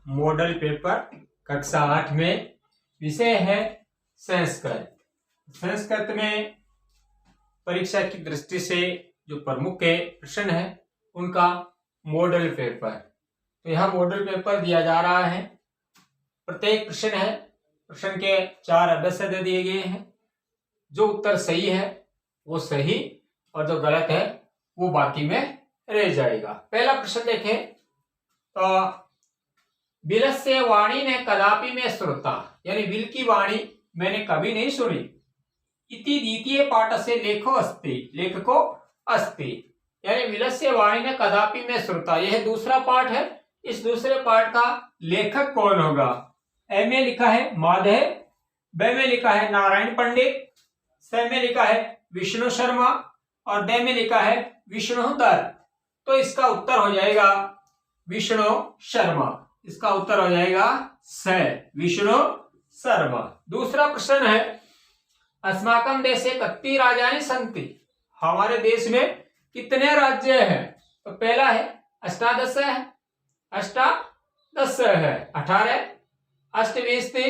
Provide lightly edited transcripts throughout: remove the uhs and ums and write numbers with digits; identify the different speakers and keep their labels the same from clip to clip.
Speaker 1: Model paper कक्षा 8 में विषय है संस्कृत। संस्कृत में परीक्षा की दृष्टि से जो प्रमुख प्रश्न है उनका मॉडल पेपर। तो यहाँ मॉडल पेपर दिया जा रहा है। प्रत्येक प्रश्न है, प्रश्न के 4 अभ्यास दे दिए गए हैं। जो उत्तर सही है वो सही और जो गलत है वो बाकी में रह जाएगा। पहला प्रश्न देखें तो बिलस्य वाणी ने कदापि में श्रुता, यानी बिल की वाणी मैंने कभी नहीं सुनी। इति द्वितीय पाठ से लेखको अस्ति, यानी बिलस्य वाणी ने कदापि में श्रुता, यह दूसरा पाठ है। इस दूसरे पाठ का लेखक कौन होगा? ए में लिखा है माधव, ब में लिखा है नारायण पंडित, स में लिखा है विष्णु शर्मा और ड में लिखा है विष्णु दत्त। तो इसका उत्तर हो जाएगा विष्णु शर्मा। इसका उत्तर हो जाएगा स, विष्णु शर्मा। दूसरा प्रश्न है अस्माकं देशे कति राजानि सन्ति, हमारे देश में कितने राज्य हैं? तो पहला है अष्टादश है, 18, अष्टविंशति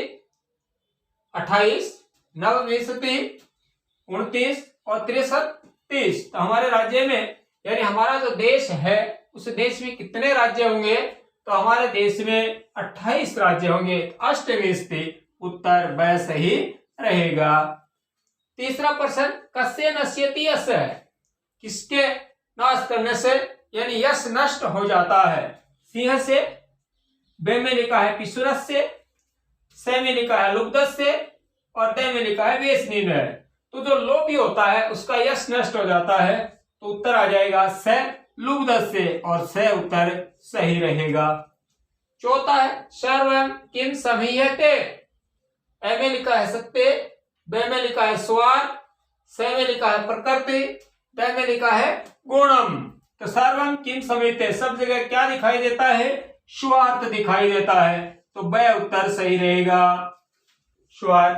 Speaker 1: 28, नवविंशति 29 और 30। तो हमारे राज्य में यानी हमारा जो देश है उस देश में कितने राज्य होंगे? तो हमारे देश में 28 राज्य होंगे। अष्टविंशति, उत्तर ब सही रहेगा। तीसरा प्रश्न कस्य नश्यति यश है, किसके नाश करने से यानी यश नष्ट हो जाता है? सिंह से, ब में लिखा है पिशुरस्य, स में लिखा है लुब्धस्य और द में लिखा है वेशनी में। तो जो लोभी होता है उसका यश नष्ट हो जाता है, तो उत्तर आ जाएगा स लुब्धस्य और स उत्तर सही रहेगा। चौथा है सर्वं किम समहीयते, ए में लिखा है सत्य, ब में लिखा है स्वार, स में लिखा है प्रकृति, द में लिखा है गुणम। तो सर्वम किम समहीयते सब जगह क्या दिखाई देता है? स्वार्थ दिखाई देता है, तो ब उत्तर सही रहेगा स्वार्थ।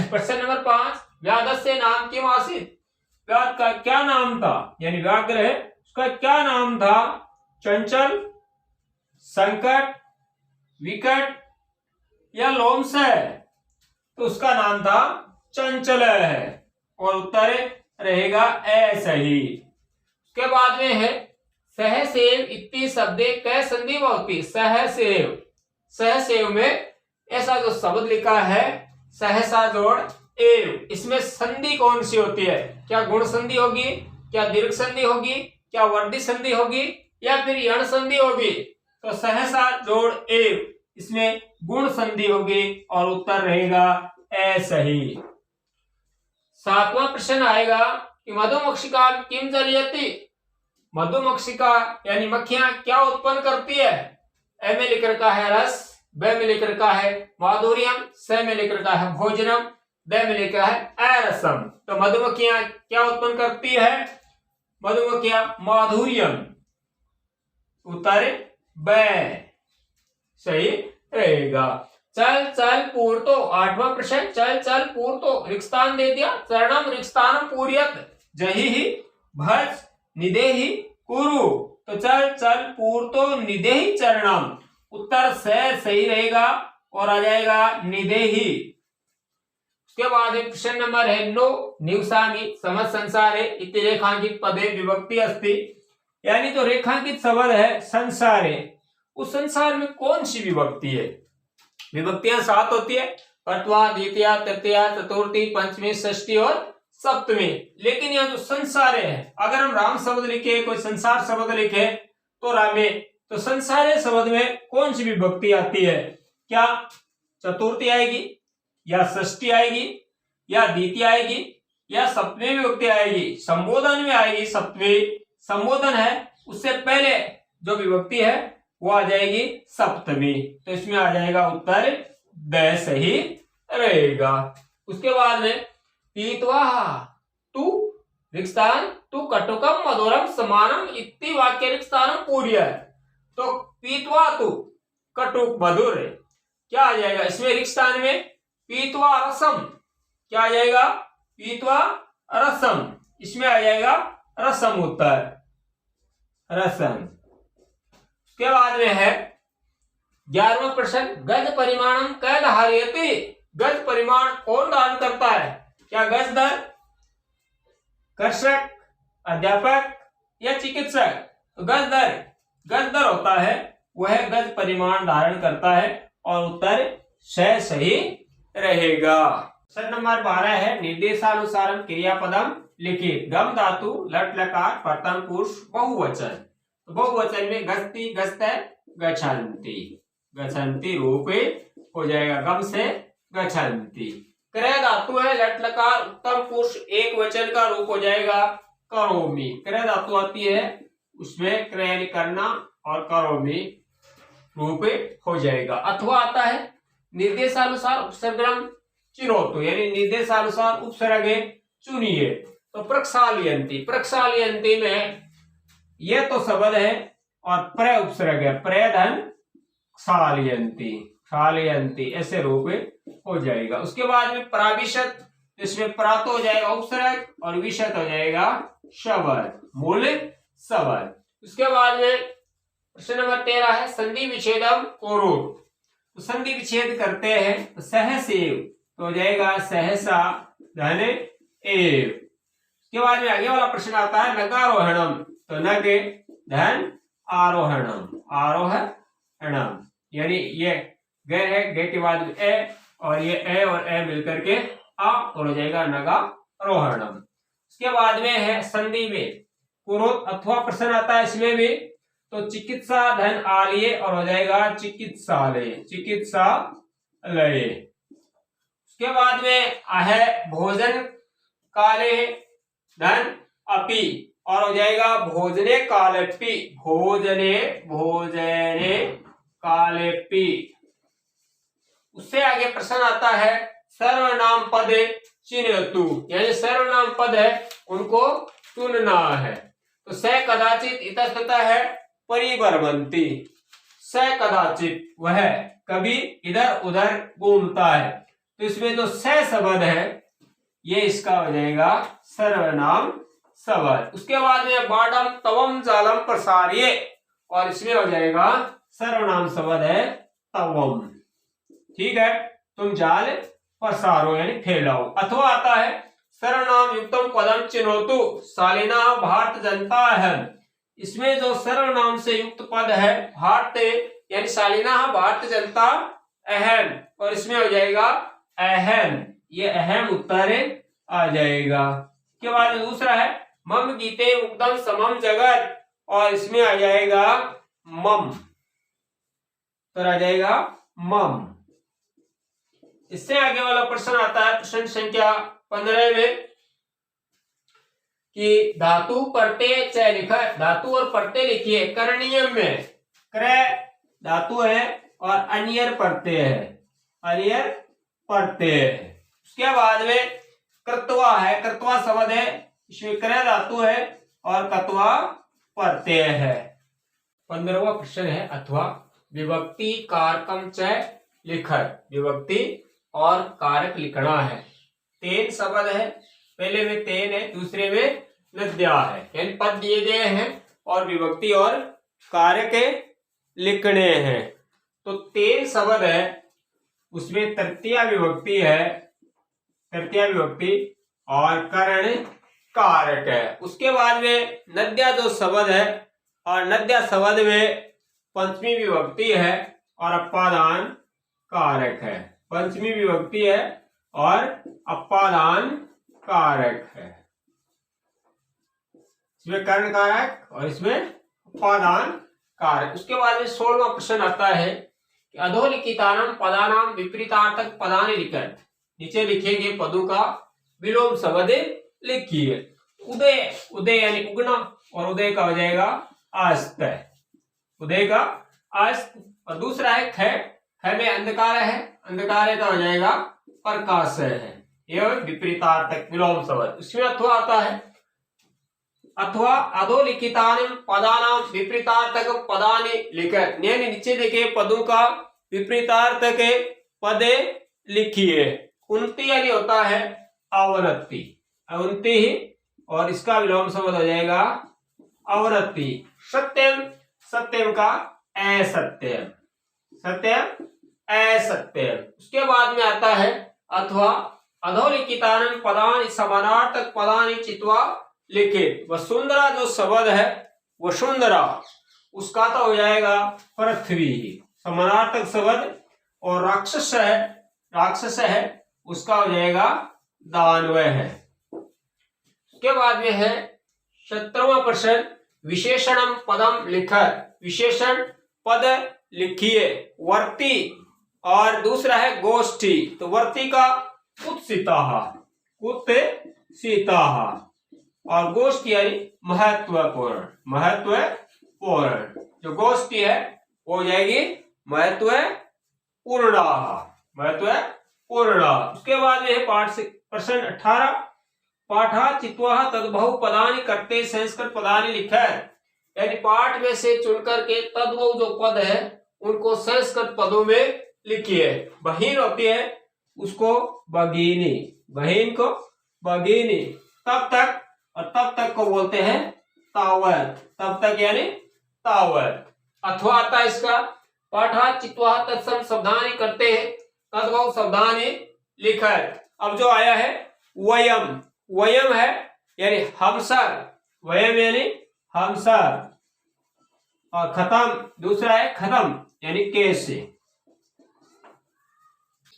Speaker 1: प्रश्न नंबर 5 व्याघ्रस्य नाम किम आसीत्, व्याघ्र का क्या नाम था? यानी व्याघ्र है उसका क्या नाम था? चंचल, संकट, विकट या लोमश है? तो उसका नाम था चंचल है और उत्तर रहेगा ए सही। उसके बाद में है सहसेव इति शब्दे कै संधि भवति। सहसेव, सहसेव में ऐसा जो शब्द लिखा है सहसा जोड़ एव, इसमें संधि कौन सी होती है? क्या गुण संधि होगी, क्या दीर्घ संधि होगी, क्या वर्धी संधि होगी या फिर यण संधि होगी? तो सहसा जोड़ एव, इसमें गुण संधि होगी और उत्तर रहेगा ए सही। 7वां प्रश्न आएगा कि मधुमक्षिका किम जरयति, मधुमक्षिका यानी मक्खियां क्या उत्पन्न करती है? ए में लिख रखा है रस, ब में लिख रखा है माधुर्यम, स में लिख रखा है भोजनम, द में लिखा है अरसम। तो मधुमक्खियां क्या उत्पन्न करती है? मधुमक्खियां माधुर्यम, उत्तर ब सही रहेगा। चल चल पूर्तो, 8वां प्रश्न चल चल पूर्तो रिक्त स्थान दे दिया। चरणम रिक्त स्थानम पूर्यत जहि ही भज निदेहि कुरु। तो चल चल पूर्तो निदेहि चरणम, उत्तर से सही रहेगा और आ जाएगा निदेहि। उसके बाद प्रश्न नंबर है 9 निवसामि समझ संसारे इति रेखांकित पदे विभक्ति अस्ति, यानी जो रेखांकित शब्द है संसारे, उस संसार में कौन सी विभक्ति है? विभक्तियां 7 होती है, प्रथमा, द्वितीया, तृतीया, चतुर्थी, पंचमी, षष्ठी और सप्तमी। लेकिन यहाँ जो संसारे है, अगर हम राम शब्द लिखे, कोई संसार शब्द लिखे तो रामे, तो संसारे शब्द में कौन सी विभक्ति आती है? क्या चतुर्थी आएगी या षष्ठी आएगी या द्वितीय आएगी या सप्तमी विभक्ति आएगी? संबोधन में आएगी सप्तमी, संबोधन है उससे पहले जो विभक्ति है वो आ जाएगी सप्तमी। तो इसमें आ जाएगा उत्तर द सही रहेगा। उसके बाद में पीत्वा तू रिक्त स्थान तू कटुकम मधुरम समानम इति वाक्य रिक्त स्थानम पूर्य। तो पीत्वा तू कटुक मधुर क्या आ जाएगा? इसमें रिक्त स्थान में पीत्वा रसम क्या आ जाएगा? पीत्वा रसम, इसमें आ जाएगा रसम, उत्तर रसम। उसके बाद में है 11वां प्रश्न, गज परिमाणम कै धारयते? गज परिमाण कौन धारण करता है? क्या गज दर, कृषक, अध्यापक या चिकित्सक? तो गज दर होता है, वह गज परिमाण धारण करता है और उत्तर सही रहेगा। प्रश्न नंबर 12 है, निर्देशानुसार क्रियापदम लिखित। गम धातु, लट लकार, प्रथम पुरुष, बहुवचन। तो बहुवचन में गस्ती, गस्तै, गच्छन्ति, गच्छन्ति रूप हो जाएगा, गम से गच्छन्ति। क्रय धातु है, लट लकार, उत्तम पुरुष, एक वचन का रूप हो जाएगा करोमि। क्रय धातु आती है, उसमें क्रय करना और करोमि रूप हो जाएगा। अथवा आता है, निर्देशानुसार उपसर्गम चिनोतु, यानी निर्देशानुसार उपसर्ग चुनिए। तो प्रक्षालयन्ति, प्रक्षालयन्ति में यह तो शब्द है और प्र उपसर्ग है, प्रधन क्षालयन्ति, क्षालयन्ति ऐसे रूप हो जाएगा। उसके बाद में प्राविशत, इसमें प्रात हो जाएगा उपसर्ग और विशत हो जाएगा शब्द, मूल शब्द। उसके बाद में प्रश्न नंबर 13 है, संधि विच्छेदम कुरुत। तो संधि विच्छेद करते हैं, तो सहसेव तो हो जाएगा सहसा धन एव। उसके बाद में आगे वाला प्रश्न आता है, नगारोहणम। तो नग धन आरोहणम, आरोहणम, यानी ये ग है, ग के बाद में ए और ये ए और ए मिलकर के आ और हो जाएगा नगारोहणम। उसके बाद में है संधि में कुरुत अथवा प्रश्न आता है इसमें भी, तो चिकित्सा धन आलिए और हो जाएगा चिकित्सालय, चिकित्सालय। उसके बाद में है भोजन काले धन अपि और हो जाएगा भोजने कालेपि, भोजने कालेपि। उससे आगे प्रश्न आता है, सर्वनाम पद चिन्हतु, यानी सर्वनाम पद है उनको चुनना है। तो स कदाचित इतस्ततः है परिभ्रमन्ति, स कदाचित वह कभी इधर उधर घूमता है। तो इसमें जो स शब्द है ये इसका हो जाएगा सर्वनाम शब्द। उसके बाद में बाडम तवम जालम प्रसारिये और इसमें हो जाएगा सर्वनाम शब्द है तवम। ठीक है, तुम जाल प्रसारो यानी फैलाओ। अथवा आता है, सर्वनाम युक्तम पदम चिन्होतु शालिना भारत जनता है। इसमें जो सर्वनाम से युक्त पद है भारत यानी शालिना भारत जनता अहम और इसमें हो जाएगा अहम, ये अहम उत्तर आ जाएगा। के बाद दूसरा है, मम गीते उक्तम समम जगत और इसमें आ जाएगा मम, तो आ जाएगा मम। इससे आगे वाला प्रश्न आता है प्रश्न संख्या 15 में कि धातु प्रत्यय च लिखा, धातु और प्रत्यय लिखिए। करणीयम में क्रय धातु है और अन्यर प्रत्यय है, अन्यर प्रत्यय है। उसके बाद में कृत्वा है, कृत्वा शब्द है, इसमें क्रय धातु है और कत्वा प्रत्यय है। 15वां प्रश्न है, अथवा विभक्ति कारकम च लिखत, विभक्ति और कारक लिखना है। तेन शब्द है, पहले में तेन है, दूसरे में नद्या है, यानी पद दिए गए हैं और विभक्ति और कारक लिखने हैं। तो तेन शब्द है, उसमें तृतीया विभक्ति है, तृतीया विभक्ति और करण कारक है। उसके बाद में नद्या जो शब्द है और नद्या शब्द में पंचमी विभक्ति है और अपादान कारक है, पंचमी विभक्ति है और अपादान कारक है। इसमें कर्ण कारक और इसमें अपादान कारक। उसके बाद में 16वां प्रश्न आता है कि अधोलिखितानाम पदानाम विपरीतार्थक पदानि लिखत। नीचे लिखेंगे पदों का विलोम शब्द लिखिए। उदय, उदय यानी उगना और उदय का हो जाएगा अस्त, उदय का अस्त। और दूसरा है ख, ख में अंधकार है, अंधकार का हो जाएगा प्रकाश है, यह विपरीतार्थक विलोम शब्द। उसमें अथवा आता है, अथवा अधोलिखितानाम पदानाम विपरीतार्थक पदानि लिखत, यानी नीचे लिखे पदों का विपरीतार्थक पदे लिखिए। उन्नति यानी होता है अवनति, अवनति ही और इसका विलोम शब्द हो जाएगा अवनति। सत्यम, सत्यम का असत्यम, सत्यम असत्यम। उसके बाद में आता है अथवा अधोलिखितानि पदानि समानार्थक पदानि चित्वा लिखित। वसुंधरा जो शब्द है वसुंधरा उसका तो हो जाएगा पृथ्वी, समानार्थक शब्द, और राक्षस है उसका हो जाएगा दानव है। उसके बाद में है 17वां प्रश्न, विशेषणम पदम लिखत। विशेषण पद लिखिए। वर्ती और दूसरा है गोष्ठी। तो वर्ती का कुत्सिताः, और गोष्ठी यानी महत्वपूर्ण। जो गोष्ठी है वो हो जाएगी महत्वपूर्ण। उसके बाद में है पाठ से प्रश्न 18, पाठा चित्वा तद्भव पदानि करते संस्कृत पदानि लिखत। यानी पाठ में से चुनकर के तद्भव जो पद है उनको संस्कृत पदों में लिखिए। बहिन होती है उसको भगिनी, बहिन को भगिनी। तब तक को बोलते हैं तावत। तब तक यानी तावत। अथवा आता है इसका पाठा चित्वा तत्सम शब्दानि करते हैं तद्भव शब्दानि लिखत। अब जो आया है वयम है यानी हमसर, वयम यानी हमसर, और खत्म दूसरा है खत्म यानी कैसे।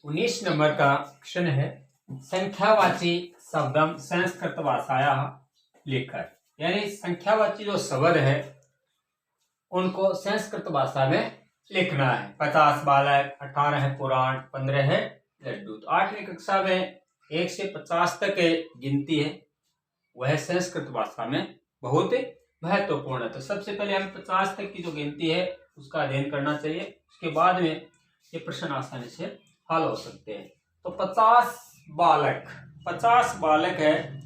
Speaker 1: 19 नंबर का क्वेश्चन है संख्यावाची शब्दम संस्कृत भाषाया लिखत। यानी संख्यावाची जो शब्द है उनको संस्कृत भाषा में लिखना है। 50 बालक, 18 है पुराण, 15 है लड्डू। तो 8वीं कक्षा में 1 से 50 तक गिनती है वह संस्कृत भाषा में बहुत महत्वपूर्ण है। तो सबसे पहले हमें 50 तक की जो गिनती है उसका अध्ययन करना चाहिए। उसके बाद में ये प्रश्न आसानी से हल हो सकते हैं। तो 50 बालक है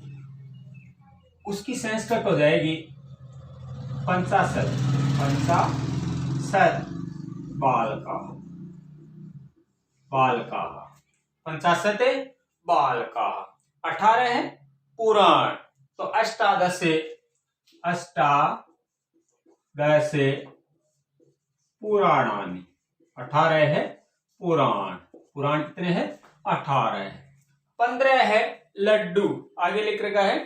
Speaker 1: उसकी संस्कृत हो जाएगी 65 बालका। 18 है पुराण, तो अष्टादश पुराणानि। 18 है पुराण कितने हैं 18 है। 15 है लड्डू, आगे लिख रखा है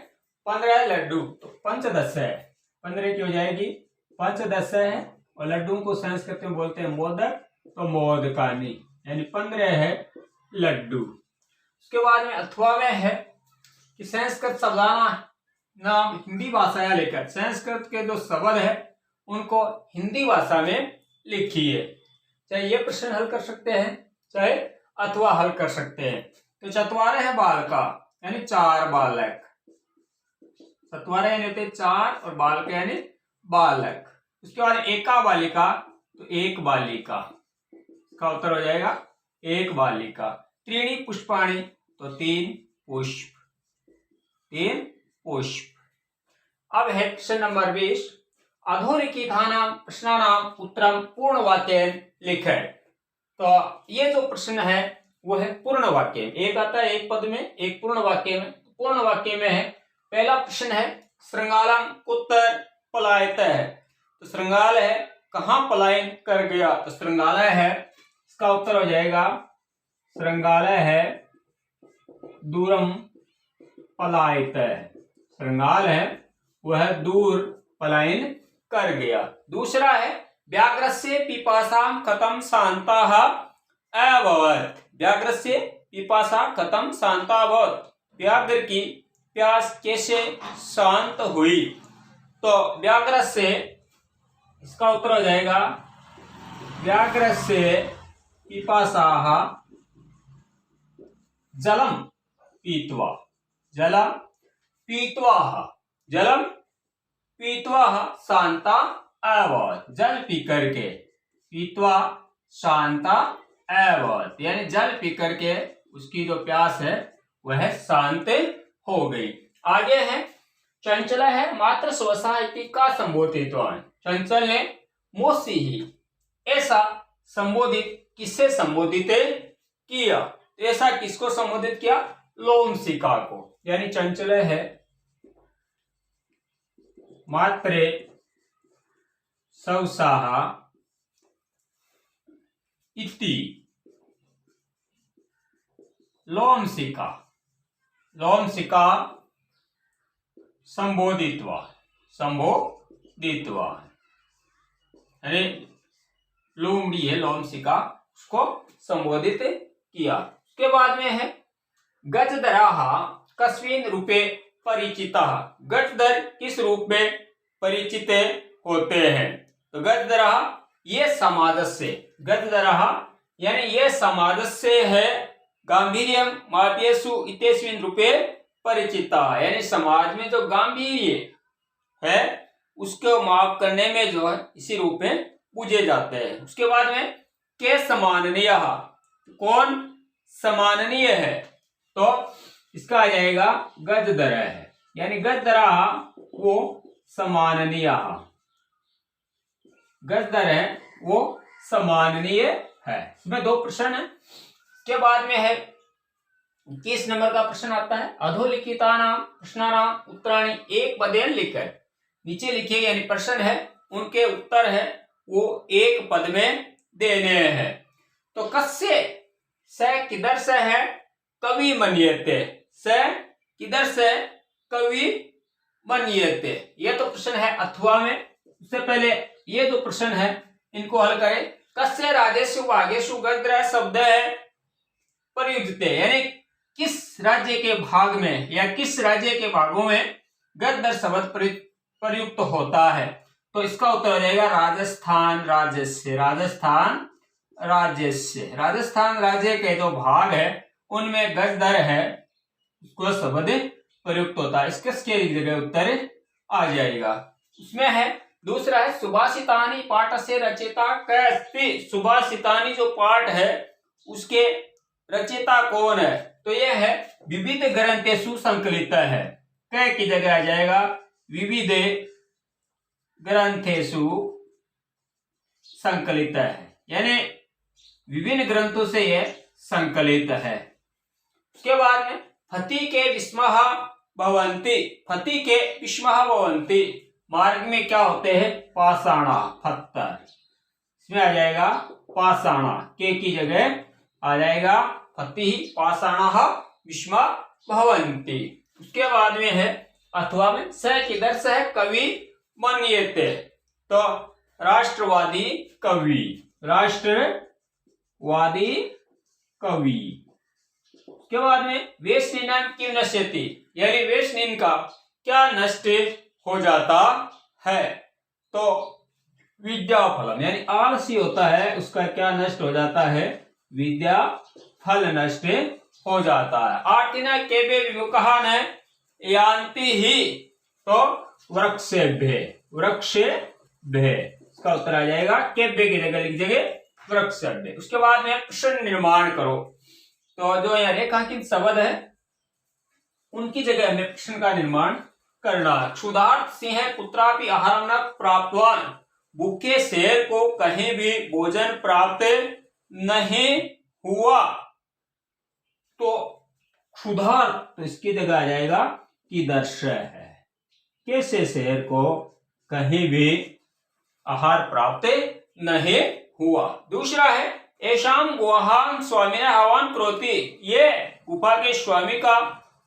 Speaker 1: 15 है लड्डू, तो पंचदश है। 15 की हो जाएगी पंचदश है, और लड्डू को संस्कृत में बोलते हैं मोदक, तो मोदकानि यानी 15 है लड्डू। उसके बाद में अथवा में है कि संस्कृत शब्दाना नाम हिंदी भाषा या लेकर। संस्कृत के जो शब्द है उनको हिंदी भाषा में लिखिए। चाहे ये प्रश्न हल कर सकते हैं चाहे अथवा हल कर सकते हैं। तो चतवारे है बालका यानी 4 बालक। चतवारे यानी होते 4 और बालक यानी बालक। उसके बाद एका बालिका, तो 1 बालिका, इसका उत्तर हो जाएगा 1 बालिका। त्रीणी पुष्पाणि, तो 3 पुष्प। अब है प्रश्न नंबर 20, अधोलिखितानां प्रश्नानां उत्तरं पूर्ण वाक्येन लिखें। तो ये जो प्रश्न है वो है पूर्ण वाक्य। एक आता है एक पद में, एक पूर्ण वाक्य में। पूर्ण वाक्य में है पहला प्रश्न है श्रृंगालम कुत्र पलायतः। तो श्रृंगाल है कहां पलायन कर गया, तो श्रृंगालय है, इसका उत्तर हो जाएगा श्रृंगालय है दूरम पलायतः। श्रृंगाल है वह दूर पलायन कर गया। दूसरा है व्याघ्रस्य पिपासां कथं शान्ताः अभवत्। व्याघ्रस्य पिपासा कथं शान्ता अभवत्, व्याघ्र की प्यास कैसे शांत हुई। तो व्याघ्र से, इसका उत्तर हो जाएगा व्याघ्र से पिपासाः जलम पीत्वा। जलम पीत्वा शांता अभवत्। जल पी करके, पीत्वा शांता अभवत् यानी जल पी करके उसकी जो प्यास है वह शांत हो गई। आगे है चंचल है मात्र स्वसा का संबोधितवान। चंचल ने मोसी ही ऐसा संबोधित किससे संबोधित किया। ऐसा किसको संबोधित किया, लोमशिका को। यानी चंचल है मात्रे सौसाहा इति लोमशिका लोमशिका संबोधित्वा यानी लोमड़ी है लोमशिका, उसको संबोधित किया। उसके बाद में है गजदराः कस्मिन् रूपे परिचिताः। गजदर किस रूप में परिचित होते हैं? तो गजदराः ये समाजस्य, गजदराः यानी ये समाजस्य है गांभीर्यम माप्येषु इत्यस्मिन् रूपे परिचिता, यानी समाज में जो गांभीर्य है उसको माप करने में जो है इसी रूप में पूजे जाते हैं। उसके बाद में के सम्माननीय, कौन सम्माननीय है? तो इसका आ जाएगा गजदर है, यानी गजदराः वो सम्माननीय, गजदर है वो सम्माननीय है। इसमें 2 प्रश्न है। के बाद में है 21 नंबर का प्रश्न आता है अधोलिखितानां प्रश्नानां उत्तराणि एक पदेन लिखकर। नीचे लिखे यानी प्रश्न है उनके उत्तर है वो एक पद में देने हैं। तो कस्य स किधर से है कवि मन्यते, स किधर से कवि मन्यते, ये तो प्रश्न है अथवा में। उससे पहले ये 2 प्रश्न है इनको हल करें। कस्य राज्येषु भागेषु गजदर शब्द है प्रयुज्यते, यानी किस राज्य के भाग में या किस राज्य के भागों में गजदर शब्द प्रयुक्त होता है? तो इसका उत्तर हो जाएगा राजस्थान राज्य से, राजस्थान राज्य से। राजस्थान राज्य के जो भाग है उनमें गजदर है उसको शब्द प्रयुक्त होता है। इसके जगह उत्तर आ जाएगा। उसमें है दूसरा है सुभाषितानि पाठ से रचयिता कैस्ति। सुभाषितानि जो पाठ है उसके रचयिता कौन है? तो यह है विविध ग्रंथेषु संकलित है, कै की जगह आ जाएगा विविध ग्रंथेषु संकलित है, यानी विभिन्न ग्रंथों से यह संकलित है। उसके बाद में फति के विस्मः भवन्ति, फति के विस्मः भवन्ति, मार्ग में क्या होते हैं? पाषाणा, पत्थर। इसमें आ जाएगा पाषाणा, के की जगह आ जाएगा फति पाषाणः विस्मः भवन्ति। उसके बाद में है अथवा में स किधर से है कवि मन्यते, तो राष्ट्रवादी कवि, राष्ट्रवादी कवि। उसके बाद में वेशनीनां किम नश्यति, यानी वेशनीन का क्या नष्ट हो जाता है? तो विद्या फलम, यानी आलसी होता है उसका क्या नष्ट हो जाता है? विद्या फल नष्ट हो जाता है। आर्तिना केबे विमुखः न यान्ति ही, तो वृक्षेभ्य, वृक्षेभ्य इसका उत्तर आ जाएगा केबे की जगह लिख देंगे वृक्षेभ्य। उसके बाद में प्रश्न निर्माण करो, तो जो यहाँ रेखांकित शब्द है उनकी जगह हमें प्रश्न का निर्माण करना। क्षुधार्त सिंह कुत्रापि आहारं न प्राप्तवान, भूखे शेर को कहीं भी भोजन प्राप्त नहीं हुआ। तो क्षुधार्त, तो इसकी जगह आ जाएगा कीदर्श है, कैसे शेर को कहीं भी आहार प्राप्त नहीं हुआ। दूसरा है एशाम गुहां स्वामी आह्वान करोति, ये गुफा के स्वामी का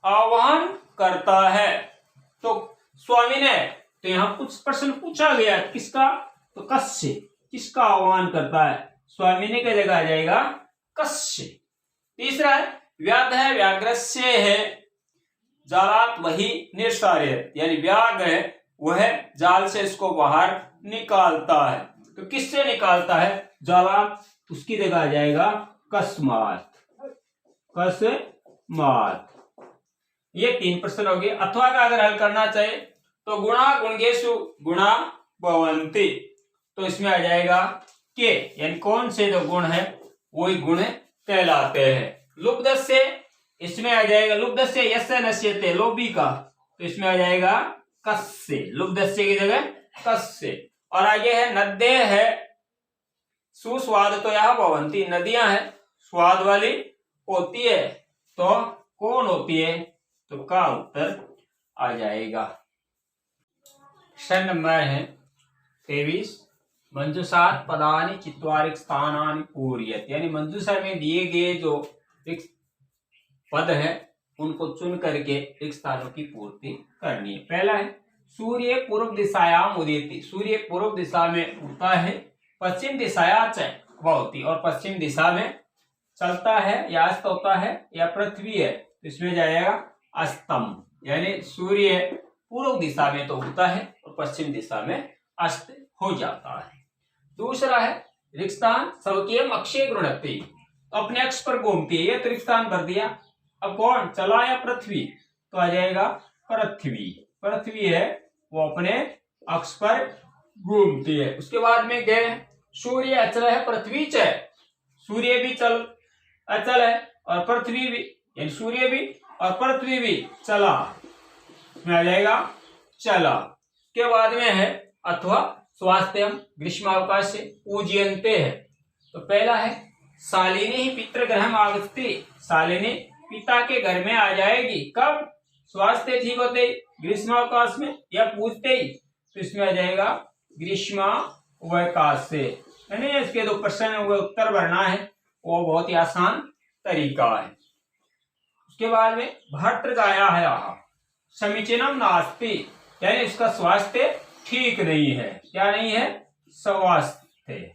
Speaker 1: आह्वान करता है। तो स्वामी ने, तो यहाँ कुछ प्रश्न पूछा गया किसका? तो कस्य, किसका आह्वान करता है? स्वामी ने की जगह आ जाएगा कस्य। तीसरा है व्याघ्र व्याघ्रस्य है जालात वही निर्सार्यत, यानी व्याघ्र है वह जाल से इसको बाहर निकालता है। तो किससे निकालता है? जालात, उसकी जगह आ जाएगा कस्मात, कस्मात। ये 3 प्रश्न हो गए। अथवा का अगर हल करना चाहे तो गुणा गुणगेषु गुणा भवन्ति, तो इसमें आ जाएगा के, यानी कौन से जो गुण है वही गुण कहलाते हैं। लुब्धस्य, इसमें आ जाएगा लुब्धस्य यस्य नश्यते, लोभी का, तो इसमें आ जाएगा कस्य, लुब्धस्य की जगह कस्य। और आगे है नद्य है सुस्वाद तो यह भवन्ति, नदियां है स्वाद वाली होती है, तो कौन होती है? तो का उत्तर आ जाएगा। प्रश्न नंबर है 23, मंजूषात पदानि चत्वारि स्थानानि पूरयेत्, यानी मंजूषा में दिए गए जो रिक्त पद है उनको चुन करके रिक्त स्थानों की पूर्ति करनी है। पहला है सूर्य पूर्व दिशायाम उदेति, सूर्य पूर्व दिशा में उगता है, पश्चिम दिशाया च भवति, और पश्चिम दिशा में चलता है या अस्त होता है या पृथ्वी है, तो इसमें जाएगा अस्तम, यानी सूर्य पूर्व दिशा में तो उगता है और पश्चिम दिशा में अस्त हो जाता है। दूसरा है रिक्त स्थान स्वकीय अक्षय गृणति, अपने अक्ष पर घूमती है, ये तो रिक्त स्थान भर दिया। अब कौन चला या पृथ्वी, तो आ जाएगा पृथ्वी, पृथ्वी है वो अपने अक्ष पर घूमती है। उसके बाद में गए सूर्य अचल है पृथ्वी च, सूर्य भी चल अचल है और पृथ्वी भी, यानी सूर्य भी और पृथ्वी भी चला, इसमें आ जाएगा चला। के बाद में है अथवा स्वास्थ्यम ग्रीष्मावकाश से पूजयन्ते है, तो पहला है शालिनी ही पितृगृहम आगच्छति, शालिनी पिता के घर में आ जाएगी, कब, स्वास्थ्य ठीक होते ही, ग्रीष्मावकाश में या पूजते ही, तो इसमें आ जाएगा ग्रीष्मावकाश से। यानी इसके दो प्रश्न हुए उत्तर भरना है, वो बहुत ही आसान तरीका है। उसके बाद में भर्तृजाया है समीचीनम नास्ति, यानी उसका स्वास्थ्य ठीक नहीं है, क्या नहीं है, स्वास्थ्य,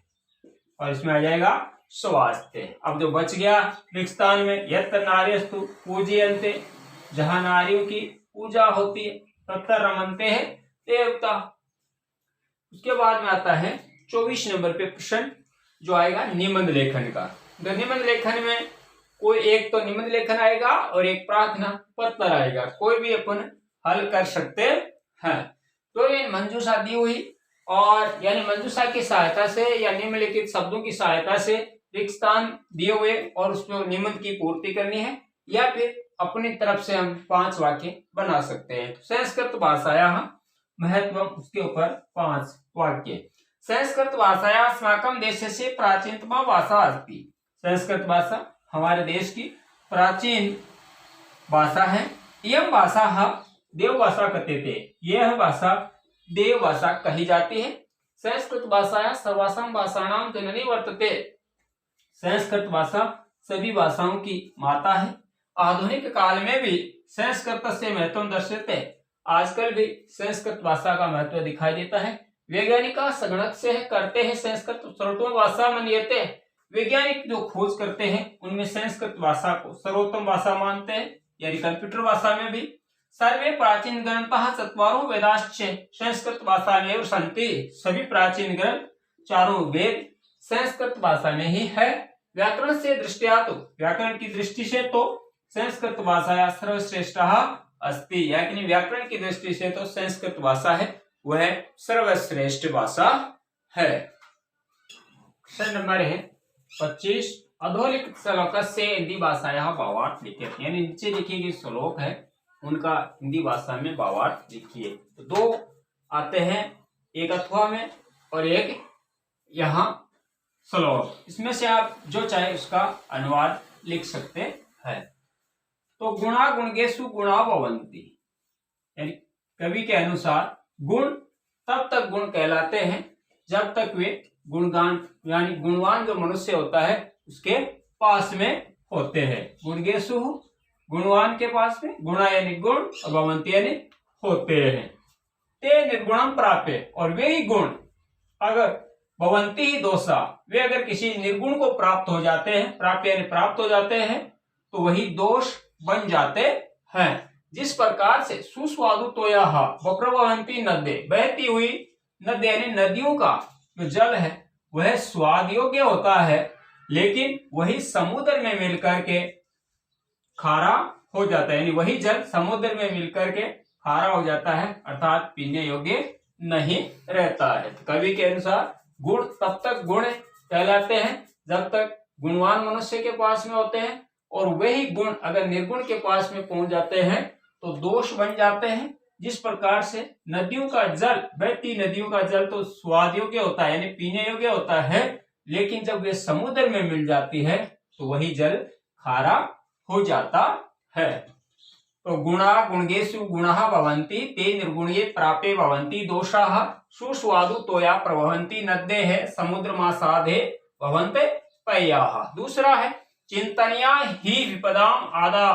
Speaker 1: और इसमें आ जाएगा स्वास्थ्य। अब जो बच गया रिक्त स्थान में यत्र नार्यस्तु पूजयन्ते, जहां नारियों की पूजा होती है, तत्र रमन्ते है देवता। उसके बाद में आता है 24 नंबर पे प्रश्न जो आएगा निबंध लेखन का। तो निबंध लेखन में कोई एक तो निबंध लेखन आएगा और एक प्रार्थना पत्र आएगा, कोई भी अपन हल कर सकते हैं। तो ये मंजूषा दी हुई और यानी मंजूषा की सहायता से या निम्नलिखित शब्दों की सहायता से रिक्त स्थान दिए हुए और उसमें निबंध की पूर्ति करनी है, या फिर अपनी तरफ से हम 5 वाक्य बना सकते हैं। तो संस्कृत भाषाया महत्व, उसके ऊपर 5 वाक्य। संस्कृत भाषाया अस्माकं देशस्य प्राचीनतमा भाषा अस्ति, संस्कृत भाषा हमारे देश की प्राचीन भाषा है। यह भाषा देव भाषा कहते थे, यह भाषा देव भाषा कही जाती है। संस्कृत भाषा सर्वासाम भाषाणाम जननी वर्तते, संस्कृत भाषा सभी भाषाओं की माता है। आधुनिक काल में भी संस्कृत से महत्व दर्शाते, आजकल भी संस्कृत भाषा का महत्व दिखाई देता है। वैज्ञानिक संगणक से करते हैं संस्कृत सर्वोत्तम भाषा मान्यते, वैज्ञानिक जो खोज करते हैं उनमें संस्कृत भाषा को सर्वोत्तम भाषा मानते हैं, यानी कंप्यूटर भाषा में भी। सर्वे प्राचीन ग्रंथः चत्वारो वेदाश्च संस्कृत भाषा में सन्ति, सभी प्राचीन ग्रंथ चारों वेद संस्कृत भाषा में ही है। व्याकरण से दृष्टिया, तो व्याकरण की दृष्टि से तो संस्कृत भाषा सर्वश्रेष्ठ अस्ति, यानी व्याकरण की दृष्टि से तो संस्कृत भाषा है वह सर्वश्रेष्ठ भाषा है। क्वेश्चन नंबर है 25, अधोलिखित श्लोक से हिंदी भाषाया भावार्थ लिखिए, यानी नीचे लिखे गए श्लोक है उनका हिंदी भाषा में भावार्थ लिखिए। तो 2 आते हैं, एक अथवा में और एक यहाँ श्लोक, इसमें से आप जो चाहे उसका अनुवाद लिख सकते हैं। तो गुणा गुणगेषु गुणा भवन्ति, यानी कवि के अनुसार गुण तब तक गुण कहलाते हैं जब तक वे गुणगान यानी गुणवान जो मनुष्य होता है उसके पास में होते हैं। गुणगेषु गुणवान के पास में, गुणा यानी गुण और भवन्ति यानी होते हैं। ते निर्गुणम प्राप्य, और वे ही गुण अगर भवन्ति ही दोषा, वे अगर किसी निर्गुण को प्राप्त हो जाते हैं, प्राप्य यानी प्राप्त हो जाते हैं, तो वही दोष बन जाते हैं। जिस प्रकार से सुस्वादु तोयाः वप्रवहन्ति नद्ये, बहती हुई नदी यानी नदियों का जो जल है वह स्वाद योग्य होता है, लेकिन वही समुद्र में मिलकर के खारा हो जाता है, यानी वही जल समुद्र में मिलकर के खारा हो जाता है, अर्थात पीने योग्य नहीं रहता है। तो कवि के अनुसार गुण तब तक गुण कहलाते हैं जब तक गुणवान मनुष्य के पास में होते हैं, और वही गुण अगर निर्गुण के पास में पहुंच जाते हैं तो दोष बन जाते हैं। जिस प्रकार से नदियों का जल, बहती नदियों का जल तो स्वाद योग्य होता है यानी पीने योग्य होता है, लेकिन जब वे समुद्र में मिल जाती है तो वही जल खारा हो जाता है। तो गुणा गुणगेषु गुणः भवन्ति ते निर्गुण्ये प्रापे भवन्ति दोषाः सुस्वादु तोया प्रभवन्ति नद्देः समुद्रमासाधे भवन्ते पय्याः। दूसरा है चिंतनिया ही विपदाम आदा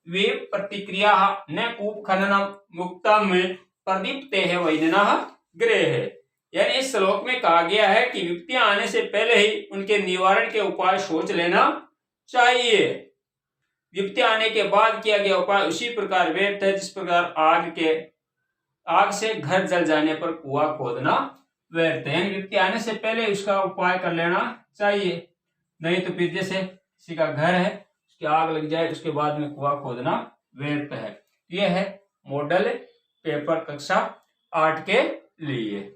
Speaker 1: वे प्रतिक्रिया न कूप खननम मुक्तम में प्रदीप्ते है वैदनः गृह। यानी इस श्लोक में कहा गया है कि विपत्तियां आने से पहले ही उनके निवारण के उपाय सोच लेना चाहिए। विपत्ति आने के बाद किया गया उपाय उसी प्रकार व्यर्थ है जिस प्रकार आग से घर जल जाने पर कुआं खोदना व्यर्थ है। विपत्ति आने से पहले उसका उपाय कर लेना चाहिए, नहीं तो फिर जैसे किसी का घर है उसकी आग लग जाए उसके बाद में कुआं खोदना व्यर्थ है। यह है मॉडल पेपर कक्षा 8 के लिए।